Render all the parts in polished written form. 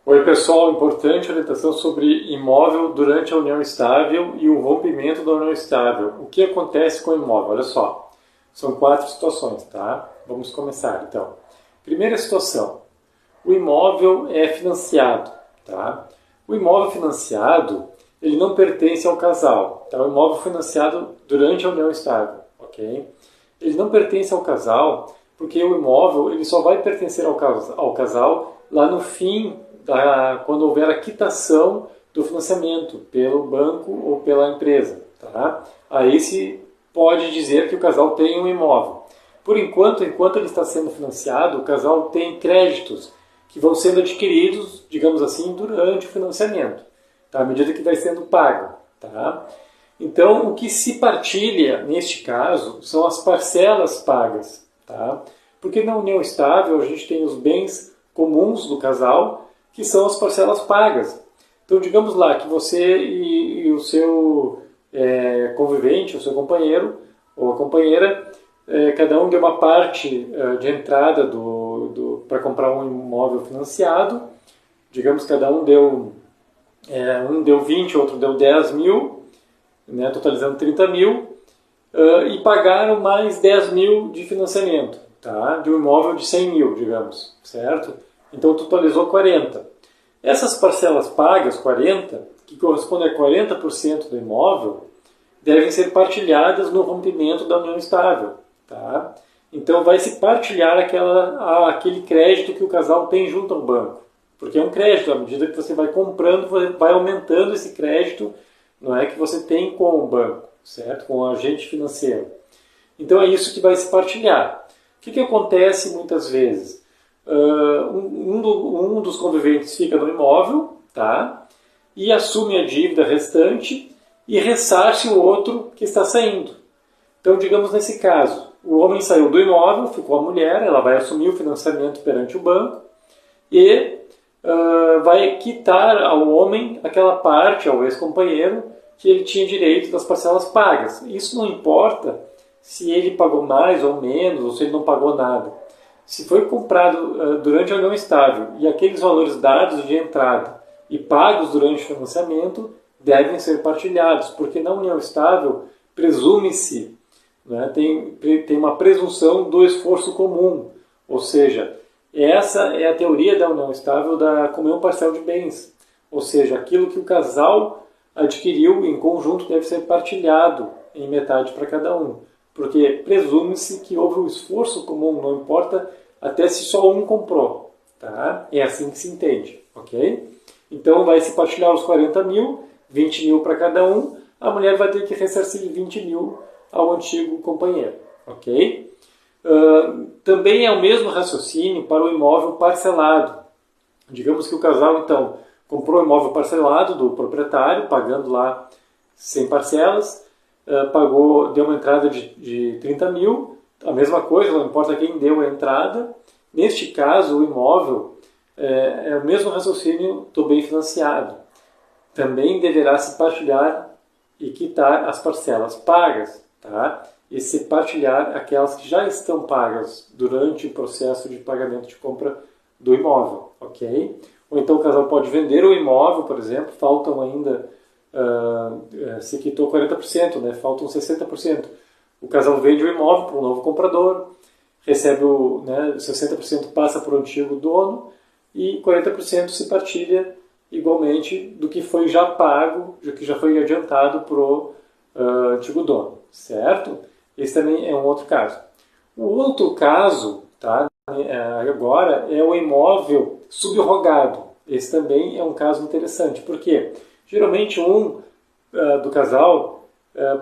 Oi pessoal, importante orientação sobre imóvel durante a união estável e o rompimento da união estável. O que acontece com o imóvel? Olha só, são 4 situações, tá? Vamos começar então. Primeira situação, o imóvel é financiado, tá? O imóvel financiado, ele não pertence ao casal, tá? O imóvel financiado durante a união estável, ok? Ele não pertence ao casal porque o imóvel ele só vai pertencer ao casal lá no fim quando houver a quitação do financiamento pelo banco ou pela empresa. Tá? Aí se pode dizer que o casal tem um imóvel. Por enquanto ele está sendo financiado, o casal tem créditos que vão sendo adquiridos, digamos assim, durante o financiamento, tá? À medida que vai sendo pago. Tá? Então, o que se partilha, neste caso, são as parcelas pagas. Tá? Porque na união estável a gente tem os bens comuns do casal, que são as parcelas pagas. Então, digamos lá que você e o seu convivente, o seu companheiro ou a companheira, cada um deu uma parte de entrada para comprar um imóvel financiado. Digamos que cada um deu 20, outro deu 10 mil, né, totalizando 30 mil, e pagaram mais 10 mil de financiamento, tá? De um imóvel de 100 mil, digamos, certo? Então totalizou 40. Essas parcelas pagas, 40, que correspondem a 40% do imóvel, devem ser partilhadas no rompimento da união estável. Tá? Então vai se partilhar aquele crédito que o casal tem junto ao banco. Porque é um crédito, à medida que você vai comprando, vai aumentando esse crédito, não é, que você tem com o banco, certo? Com o agente financeiro. Então é isso que vai se partilhar. O que acontece muitas vezes? Um dos conviventes fica no imóvel, tá? E assume a dívida restante e ressarce o outro que está saindo. Então, digamos nesse caso, o homem saiu do imóvel, ficou a mulher, ela vai assumir o financiamento perante o banco e vai quitar ao homem aquela parte, ao ex-companheiro, que ele tinha direito das parcelas pagas. Isso não importa se ele pagou mais ou menos, ou se ele não pagou nada. Se foi comprado durante a união estável e aqueles valores dados de entrada e pagos durante o financiamento devem ser partilhados, porque na união estável presume-se, né, tem uma presunção do esforço comum, ou seja, essa é a teoria da união estável da comunhão parcial de bens, ou seja, aquilo que o casal adquiriu em conjunto deve ser partilhado em metade para cada um. Porque presume-se que houve um esforço comum, não importa até se só um comprou. Tá? É assim que se entende. Okay? Então vai se partilhar os 40 mil, 20 mil para cada um, a mulher vai ter que ressarcir 20 mil ao antigo companheiro. Okay? Também é o mesmo raciocínio para o imóvel parcelado. Digamos que o casal, então, comprou o imóvel parcelado do proprietário, pagando lá 100 parcelas, deu uma entrada de 30 mil, a mesma coisa, não importa quem deu a entrada. Neste caso, o imóvel é o mesmo raciocínio do bem financiado. Também deverá se partilhar e quitar as parcelas pagas, tá? E se partilhar aquelas que já estão pagas durante o processo de pagamento de compra do imóvel, ok? Ou então o casal pode vender o imóvel, por exemplo, faltam ainda... se quitou 40%, né? Faltam 60%. O casal vende o imóvel para um novo comprador, recebe 60% passa para o antigo dono e 40% se partilha igualmente do que foi já pago, do que já foi adiantado para o antigo dono, certo? Esse também é um outro caso. O outro caso, tá? Agora, é o imóvel subrogado. Esse também é um caso interessante. Por quê? Geralmente do casal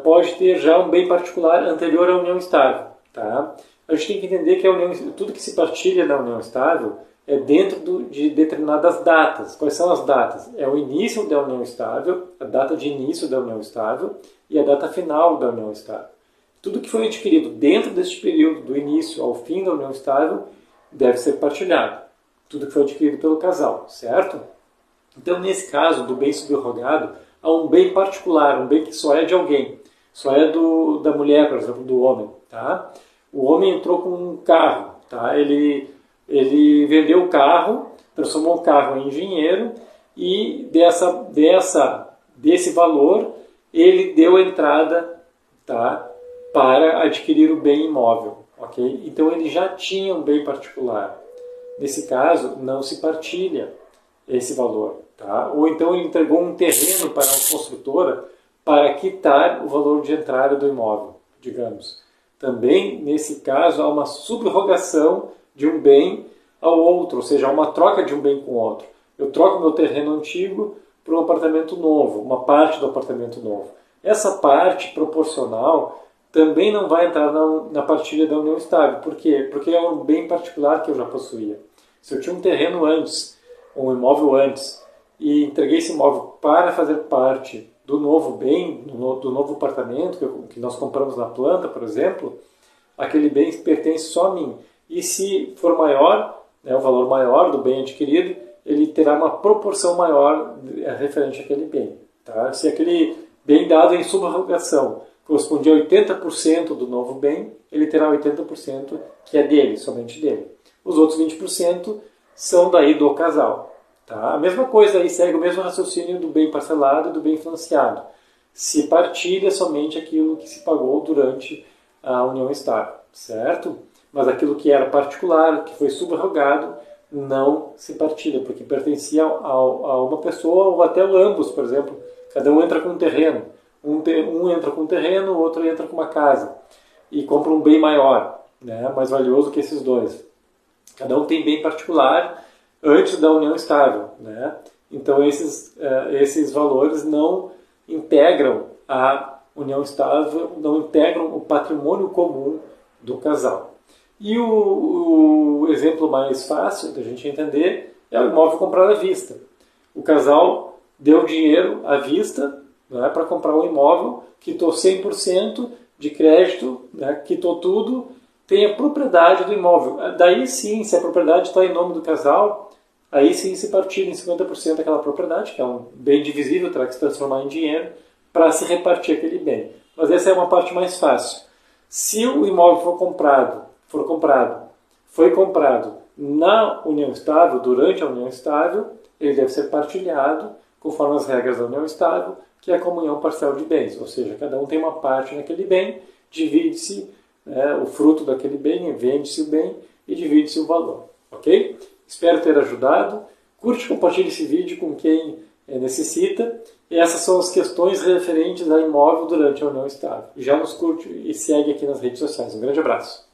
pode ter já um bem particular anterior à união estável. Tá? A gente tem que entender que tudo que se partilha na união estável é dentro de determinadas datas. Quais são as datas? É o início da união estável, a data de início da união estável e a data final da união estável. Tudo que foi adquirido dentro deste período, do início ao fim da união estável, deve ser partilhado. Tudo que foi adquirido pelo casal, certo? Então, nesse caso do bem subrogado, há um bem particular, um bem que só é de alguém, só é da mulher, por exemplo, do homem. Tá? O homem entrou com um carro, tá? Ele vendeu o carro transformou o carro em dinheiro e desse valor ele deu entrada, tá, para adquirir o bem imóvel. Okay? Então ele já tinha um bem particular. Nesse caso, não se partilha esse valor. Tá? Ou então ele entregou um terreno para uma construtora para quitar o valor de entrada do imóvel, digamos. Também, nesse caso, há uma subrogação de um bem ao outro, ou seja, há uma troca de um bem com o outro. Eu troco meu terreno antigo por um apartamento novo, uma parte do apartamento novo. Essa parte proporcional também não vai entrar na partilha da união estável. Por quê? Porque é um bem particular que eu já possuía. Se eu tinha um terreno antes, um imóvel antes, e entreguei esse imóvel para fazer parte do novo bem, do novo apartamento que nós compramos na planta, por exemplo, aquele bem pertence só a mim. E se for maior, o valor maior do bem adquirido, ele terá uma proporção maior referente àquele bem. Tá? Se aquele bem dado em subrogação correspondia a 80% do novo bem, ele terá 80% que é dele, somente dele. Os outros 20% são daí do casal. Tá? A mesma coisa aí segue o mesmo raciocínio do bem parcelado e do bem financiado. Se partilha somente aquilo que se pagou durante a união estável, certo? Mas aquilo que era particular, que foi subrogado, não se partilha, porque pertencia a uma pessoa ou até ambos, por exemplo. Cada um entra com um terreno. Um entra com um terreno, o outro entra com uma casa. E compra um bem maior, né? Mais valioso que esses dois. Cada um tem bem particular antes da união estável, né? Então esses valores não integram a união estável, não integram o patrimônio comum do casal. E o exemplo mais fácil da gente entender é o imóvel comprado à vista. O casal deu dinheiro à vista, né, para comprar um imóvel, quitou 100% de crédito, né, quitou tudo, tem a propriedade do imóvel. Daí sim, se a propriedade está em nome do casal, aí sim se partilha em 50% aquela propriedade, que é um bem divisível, terá que se transformar em dinheiro, para se repartir aquele bem. Mas essa é uma parte mais fácil. Se o imóvel foi comprado na união estável, durante a união estável, ele deve ser partilhado conforme as regras da união estável, que é a comunhão parcial de bens. Ou seja, cada um tem uma parte naquele bem, divide-se o fruto daquele bem, vende-se o bem e divide-se o valor. Ok? Espero ter ajudado. Curte e compartilhe esse vídeo com quem necessita. E essas são as questões referentes a imóvel durante a união estável. Já nos curte e segue aqui nas redes sociais. Um grande abraço.